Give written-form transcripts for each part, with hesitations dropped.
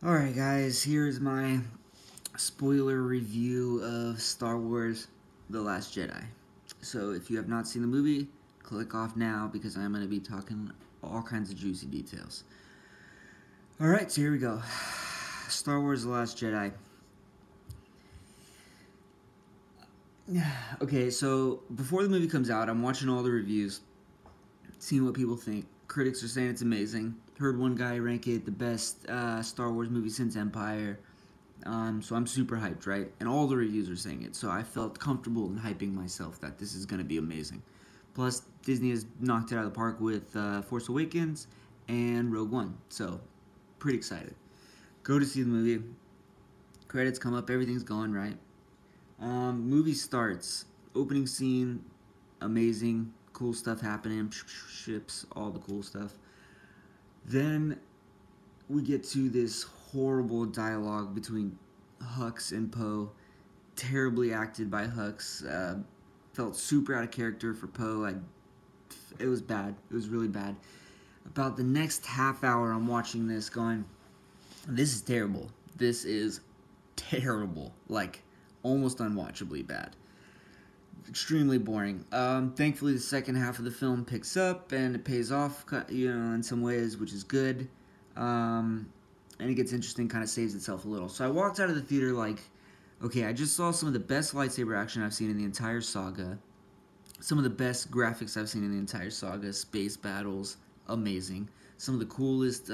Alright guys, here's my spoiler review of Star Wars The Last Jedi. So if you have not seen the movie, click off now because I'm going to be talking all kinds of juicy details. Alright, so here we go. Star Wars The Last Jedi. Okay, so before the movie comes out, I'm watching all the reviews, seeing what people think. Critics are saying it's amazing. Heard one guy rank it the best Star Wars movie since Empire. So I'm super hyped, right? And all the reviews are saying it. So I felt comfortable in hyping myself that this is going to be amazing. Plus, Disney has knocked it out of the park with Force Awakens and Rogue One. So, pretty excited. Go to see the movie. Credits come up, everything's going right. Movie starts. Opening scene, amazing. Cool stuff happening. Ships, all the cool stuff. Then we get to this horrible dialogue between Hux and Poe. Terribly acted by Hux. Felt super out of character for Poe. It was bad. It was really bad. About the next half hour, I'm watching this going, this is terrible. This is terrible. Like, almost unwatchably bad. Extremely boring. Thankfully, the second half of the film picks up and it pays off, in some ways, which is good. And it gets interesting, kind of saves itself a little. So I walked out of the theater like, okay, I just saw some of the best lightsaber action I've seen in the entire saga. Some of the best graphics I've seen in the entire saga. Space battles, amazing. Some of the coolest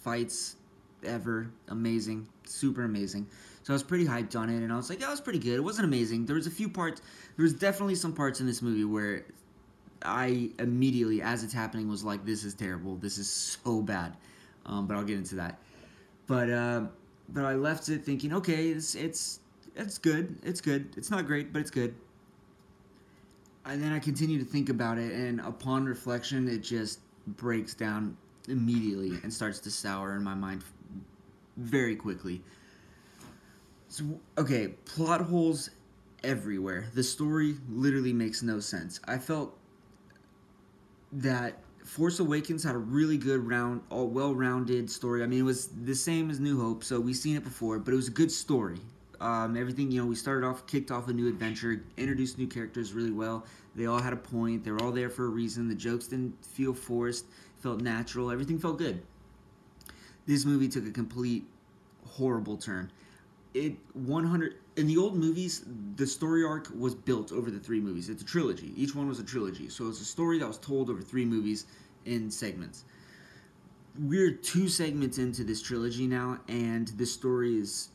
fights ever, amazing, super amazing. So I was pretty hyped on it, and I was like, that was pretty good. It wasn't amazing. There was a few parts, there was definitely some parts in this movie where I immediately, as it's happening, was like, this is terrible. This is so bad. But I'll get into that. But I left it thinking, okay, it's good. It's good. It's not great, but it's good. And then I continue to think about it, and upon reflection, it just breaks down immediately and starts to sour in my mind very quickly. So, okay, plot holes everywhere. The story literally makes no sense. I felt that Force Awakens had a really good well-rounded story. I mean, it was the same as New Hope, so we've seen it before, but it was a good story. Everything, we kicked off a new adventure, introduced new characters really well. They all had a point. They were all there for a reason. The jokes didn't feel forced, felt natural. Everything felt good. This movie took a complete horrible turn. In the old movies, the story arc was built over the three movies. It's a trilogy. Each one was a trilogy. So it's a story that was told over three movies in segments. We're two segments into this trilogy now, and the story is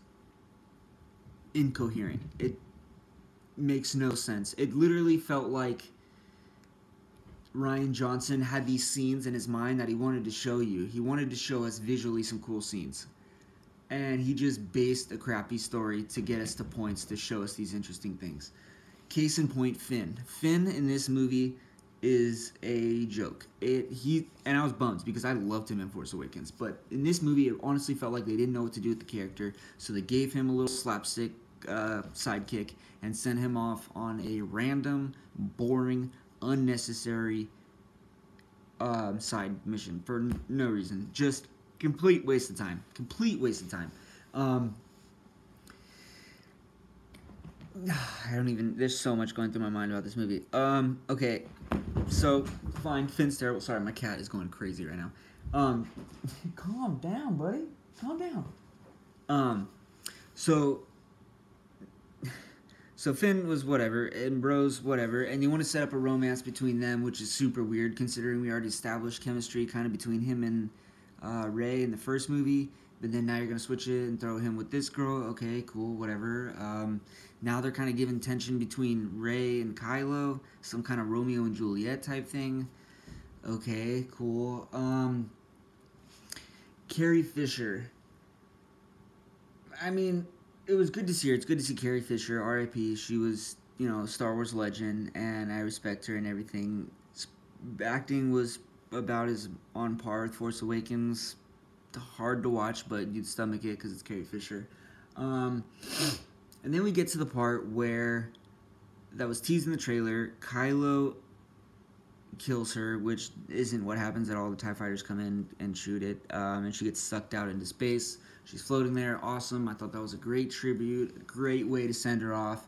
incoherent. It makes no sense. It literally felt like Rian Johnson had these scenes in his mind that he wanted to show you. He wanted to show us visually some cool scenes. And he just based a crappy story to get us to points to show us these interesting things. Case in point, Finn. Finn in this movie is a joke. And I was bummed because I loved him in Force Awakens, but in this movie, it honestly felt like they didn't know what to do with the character, so they gave him a little slapstick sidekick and sent him off on a random, boring, unnecessary side mission for no reason. Just complete waste of time. Complete waste of time. There's so much going through my mind about this movie. Okay, so, fine, Finn's terrible. Sorry, my cat is going crazy right now. Calm down, buddy. Calm down. So Finn was whatever, and Rose whatever, and you want to set up a romance between them, which is super weird, considering we already established chemistry kind of between him and Rey in the first movie, but then now you're going to switch it and throw him with this girl. Okay, cool, whatever. Now they're kind of giving tension between Rey and Kylo, some kind of Romeo and Juliet type thing. Okay, cool. Carrie Fisher. I mean, it was good to see her. It's good to see Carrie Fisher, R.I.P. She was, a Star Wars legend, and I respect her and everything. Acting was about as on par with Force Awakens. Hard to watch, but you'd stomach it because it's Carrie Fisher. And then we get to the part where that was teased in the trailer. Kylo kills her, which isn't what happens at all. The TIE fighters come in and shoot it, and she gets sucked out into space. She's floating there, awesome. I thought that was a great tribute, a great way to send her off.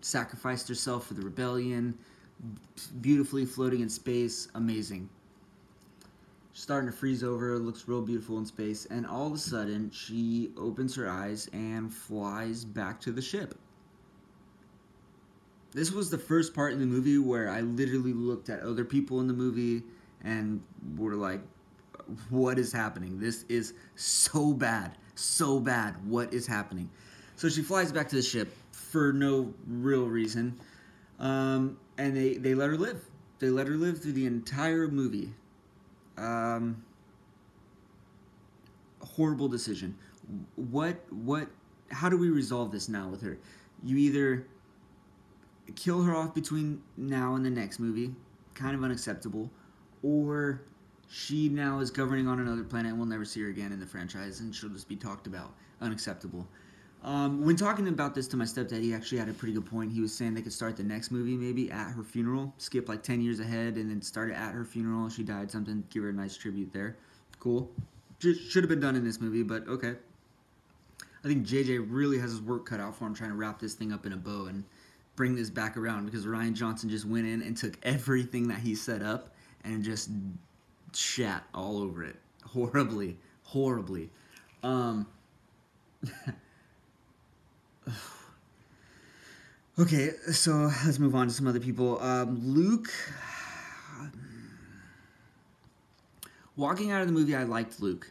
Sacrificed herself for the rebellion, beautifully floating in space, amazing. She's starting to freeze over, looks real beautiful in space, and all of a sudden she opens her eyes and flies back to the ship. This was the first part in the movie where I literally looked at other people in the movie and were like, what is happening? This is so bad. So bad. What is happening? So she flies back to the ship for no real reason. And they let her live. They let her live through the entire movie. Horrible decision. How do we resolve this now with her? You either kill her off between now and the next movie, kind of unacceptable, or she now is governing on another planet and we'll never see her again in the franchise and she'll just be talked about, unacceptable. When talking about this to my stepdad, he actually had a pretty good point. He was saying they could start the next movie maybe at her funeral, skip like 10 years ahead and then start it at her funeral. She died, something, give her a nice tribute there. Cool. Just should have been done in this movie, but okay. I think JJ really has his work cut out for him trying to wrap this thing up in a bow and bring this back around, because Rian Johnson just went in and took everything that he set up and just shat all over it. Horribly. Okay, so let's move on to some other people. Luke. Walking out of the movie, I liked Luke.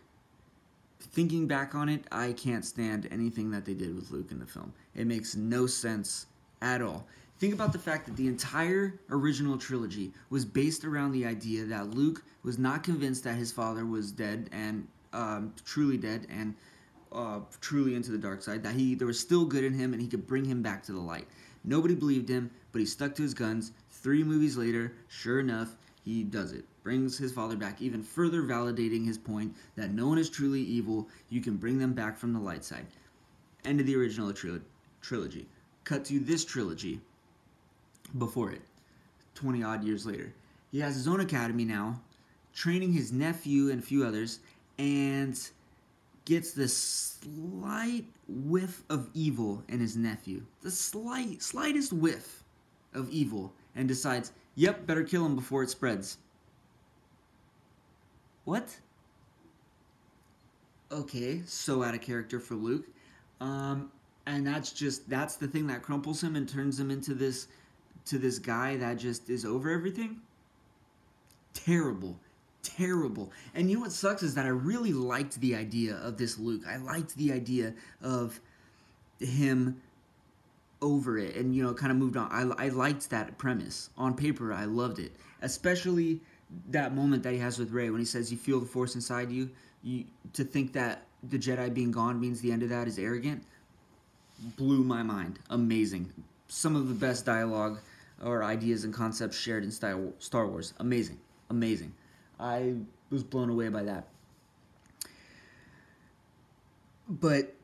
Thinking back on it, I can't stand anything that they did with Luke in the film. It makes no sense at all. Think about the fact that the entire original trilogy was based around the idea that Luke was not convinced that his father was dead and truly dead and truly into the dark side, that there was still good in him and he could bring him back to the light. Nobody believed him, but he stuck to his guns. 3 movies later, sure enough, he does it. Brings his father back, even further validating his point that no one is truly evil. You can bring them back from the light side. End of the original trilogy. Cut to this trilogy before it, 20 odd years later. He has his own academy now, training his nephew and a few others, and gets the slight whiff of evil in his nephew. The slightest whiff of evil, and decides, yep, better kill him before it spreads. What? Okay, so out of character for Luke. And that's the thing that crumples him and turns him into this guy that just is over everything. Terrible. And you know what sucks is that I really liked the idea of this Luke. I liked the idea of him over it and, kind of moved on. I liked that premise. On paper, I loved it. Especially that moment that he has with Rey when he says, you feel the Force inside you. To think that the Jedi being gone means the end of that is arrogant. Blew my mind. Amazing. Some of the best dialogue or ideas and concepts shared in Star Wars. Amazing. I was blown away by that. But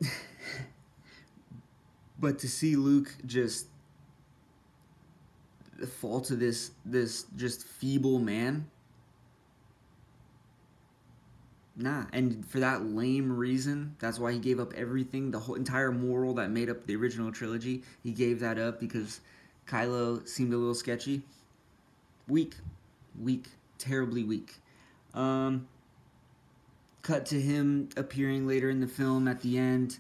to see Luke just fall to this just feeble man, nah. And for that lame reason, that's why he gave up everything, the whole entire moral that made up the original trilogy. He gave that up because Kylo seemed a little sketchy. Weak, terribly weak. Cut to him appearing later in the film at the end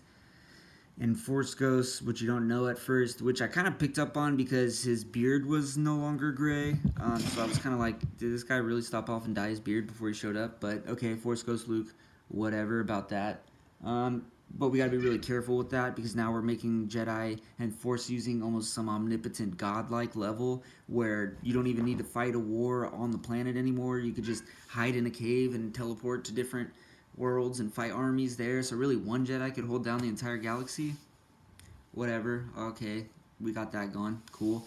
in Force Ghosts, which you don't know at first, which I kind of picked up on because his beard was no longer gray. So I was kind of like, did this guy really stop off and dye his beard before he showed up? But okay, Force Ghost Luke, whatever about that. But we gotta be really careful with that because now we're making Jedi and Force using almost some omnipotent godlike level where you don't even need to fight a war on the planet anymore. You could just hide in a cave and teleport to different worlds and fight armies there. So really one Jedi could hold down the entire galaxy. Whatever. Okay, we got that going. Cool.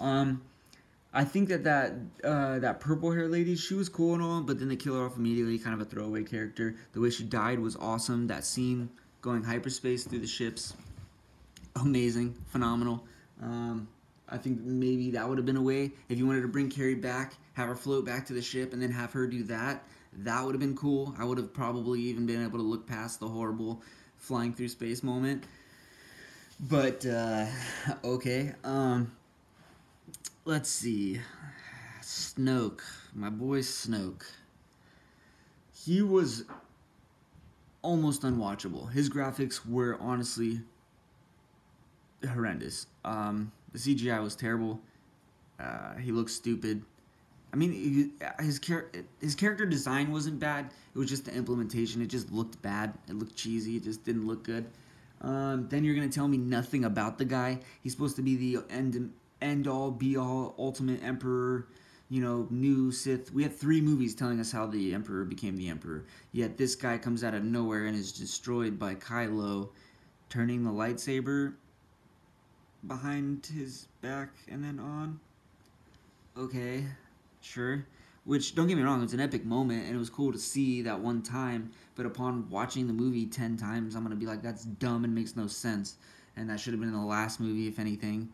I think that purple hair lady, she was cool and all, but then they kill her off immediately, kind of a throwaway character. The way she died was awesome. That scene going hyperspace through the ships, amazing, phenomenal. I think maybe that would have been a way. If you wanted to bring Carrie back, have her float back to the ship, and then have her do that, that would have been cool. I would have probably even been able to look past the horrible flying through space moment. But, okay. Let's see. Snoke. My boy Snoke. He was almost unwatchable. His graphics were honestly horrendous. The CGI was terrible. He looked stupid. I mean, his character design wasn't bad. It was just the implementation. It just looked bad. It looked cheesy. It just didn't look good. Then you're gonna tell me nothing about the guy. He's supposed to be the end all, be all, ultimate emperor. You know, new Sith. We had 3 movies telling us how the Emperor became the Emperor. Yet this guy comes out of nowhere and is destroyed by Kylo, turning the lightsaber behind his back and then on. Okay, sure. Which, don't get me wrong, it was an epic moment and it was cool to see that one time. But upon watching the movie 10 times, I'm going to be like, that's dumb and makes no sense. And that should have been in the last movie, if anything.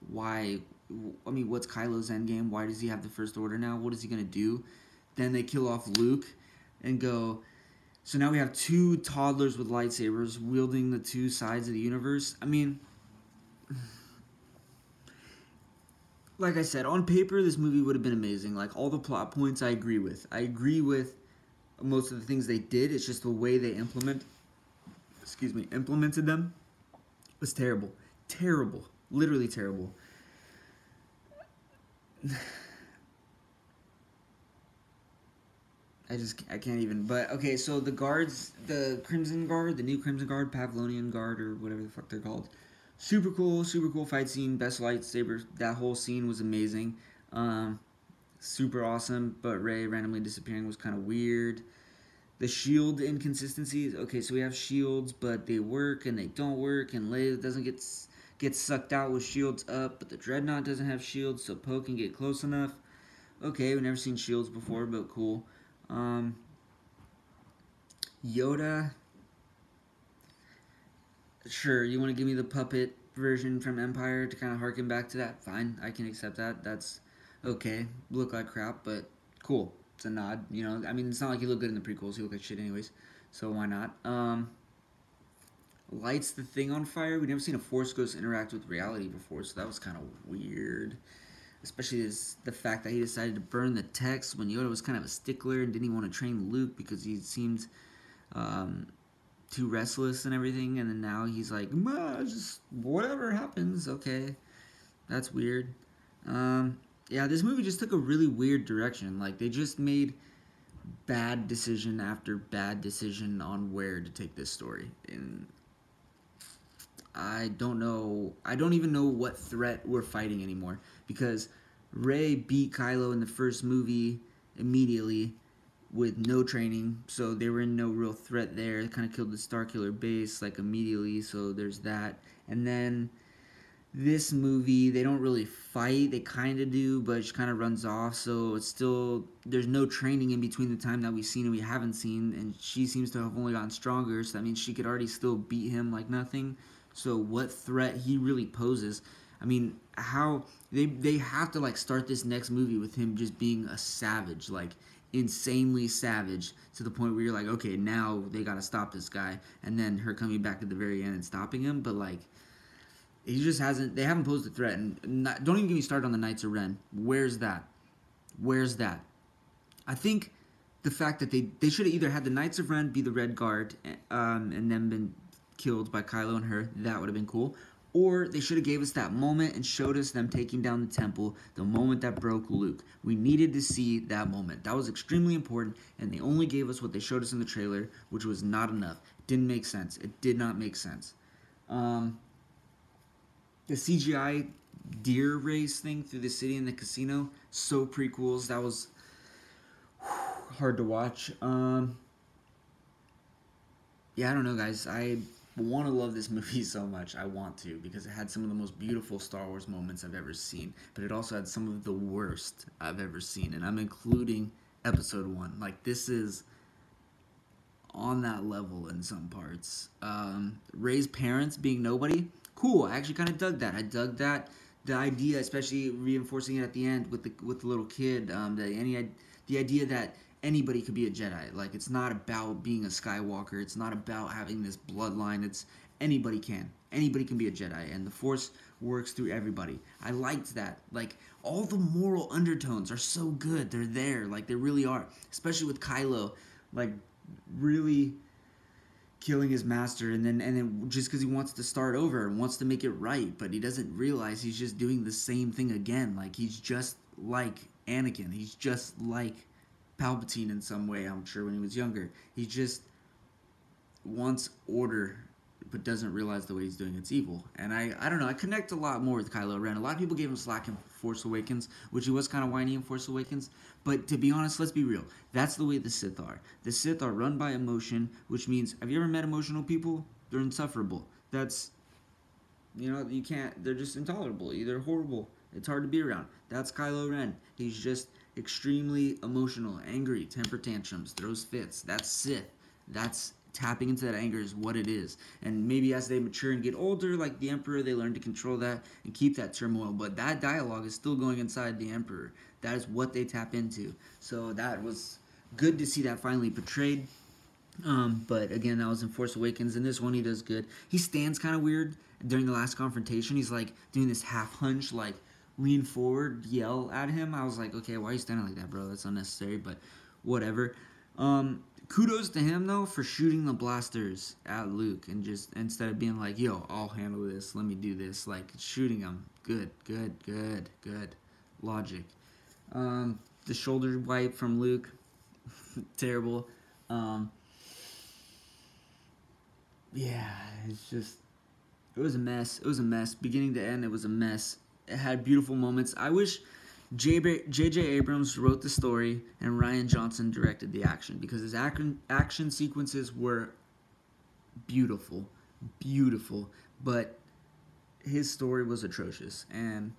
Why? I mean, what's Kylo's endgame? Why does he have the First Order now? What is he going to do? Then they kill off Luke and go, so now we have 2 toddlers with lightsabers wielding the 2 sides of the universe. I mean, like I said, on paper, this movie would have been amazing. Like, all the plot points I agree with. I agree with most of the things they did. It's just the way they implemented them was terrible. Terrible. Literally terrible. I can't even. But, okay, so the guards, the Crimson Guard, the new Crimson Guard, Pavlonian Guard, or whatever the fuck they're called. Super cool fight scene, best lightsaber. That whole scene was amazing. Super awesome, but Rey randomly disappearing was kind of weird. The shield inconsistencies. Okay, so we have shields, but they work and they don't work, and Leia doesn't get sucked out with shields up, but the Dreadnought doesn't have shields, so Poe can get close enough. Okay, we've never seen shields before, but cool. Yoda. Sure, you want to give me the puppet version from Empire to kind of harken back to that? Fine, I can accept that. That's okay. Look like crap, but cool. It's a nod, you know. I mean, it's not like he looked good in the prequels. He looked like shit anyways, so why not? Lights the thing on fire. We've never seen a Force Ghost interact with reality before, so that was kind of weird. Especially the fact that he decided to burn the text when Yoda was kind of a stickler and didn't even want to train Luke because he seemed too restless and everything. And then now he's like, just whatever happens, okay. That's weird. Yeah, this movie just took a really weird direction. Like, they just made bad decision after bad decision on where to take this story. And I don't know. I don't even know what threat we're fighting anymore. Because Rey beat Kylo in the first movie immediately with no training. So they were in no real threat there. It kind of killed the Starkiller base like immediately. So there's that. And then this movie, they don't really fight. They kind of do, but it just kind of runs off. So it's still, there's no training in between the time that we've seen and we haven't seen. And she seems to have only gotten stronger. So that means she could already still beat him like nothing. So what threat he really poses. I mean, how they have to like start this next movie with him just being a savage, like insanely savage, to the point where you're like, okay, now they gotta stop this guy, and then her coming back at the very end and stopping him. But like, he just hasn't. They haven't posed a threat, and don't even get me started on the Knights of Ren. Where's that? Where's that? I think the fact that they should have either had the Knights of Ren be the Red Guard, and then been killed by Kylo and her. That would have been cool. Or they should have gave us that moment and showed us them taking down the temple, the moment that broke Luke. We needed to see that moment. That was extremely important, and they only gave us what they showed us in the trailer, which was not enough. It didn't make sense. It did not make sense. The CGI deer race thing through the city and the casino, so prequels. That was hard to watch. Yeah, I don't know, guys. I want to love this movie so much. I want to, because it had some of the most beautiful Star Wars moments I've ever seen, but it also had some of the worst I've ever seen, and I'm including Episode 1. Like, this is on that level in some parts. Rey's parents being nobody, cool. I actually kind of dug that. I dug that the idea, especially reinforcing it at the end with the little kid, the idea that anybody could be a Jedi. Like, it's not about being a Skywalker. It's not about having this bloodline. It's anybody can. Anybody can be a Jedi, and the Force works through everybody. I liked that. Like, all the moral undertones are so good. They're there. Like, they really are. Especially with Kylo, like, really killing his master, and then just because he wants to start over and wants to make it right, but he doesn't realize he's just doing the same thing again. Like, he's just like Anakin. He's just like Palpatine in some way, I'm sure, when he was younger. He just wants order, but doesn't realize the way he's doing it's evil. And I don't know, I connect a lot more with Kylo Ren. A lot of people gave him slack in Force Awakens, which he was kind of whiny in Force Awakens. But to be honest, let's be real. That's the way the Sith are. The Sith are run by emotion, which means, have you ever met emotional people? They're insufferable. That's, you can't, they're just intolerable. They're horrible. It's hard to be around. That's Kylo Ren. He's just extremely emotional, angry, temper tantrums, throws fits. That's Sith. That's tapping into that anger is what it is. And maybe as they mature and get older, like the Emperor, they learn to control that and keep that turmoil. But that dialogue is still going inside the Emperor. That is what they tap into. So that was good to see that finally portrayed. But again, that was in Force Awakens. In this one, he does good. He stands kind of weird during the last confrontation. He's like doing this half hunch, like lean forward, yell at him. I was like, okay, why are you standing like that, bro? That's unnecessary, but whatever. Kudos to him though for shooting the blasters at Luke and just instead of being like, yo, I'll handle this, let me do this, like shooting him. Good. Logic. The shoulder wipe from Luke, terrible. Yeah, it was a mess. It was a mess. Beginning to end, it was a mess. It had beautiful moments. I wish J.J. Abrams wrote the story and Rian Johnson directed the action, because his action sequences were beautiful, beautiful, but his story was atrocious, and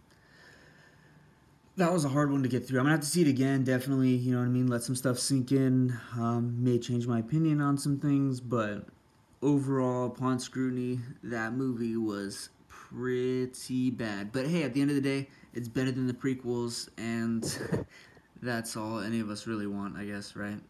that was a hard one to get through. I'm gonna have to see it again, definitely. You know what I mean? Let some stuff sink in. May change my opinion on some things, but overall, upon scrutiny, that movie was pretty bad. But hey, at the end of the day, it's better than the prequels, and that's all any of us really want, I guess, right?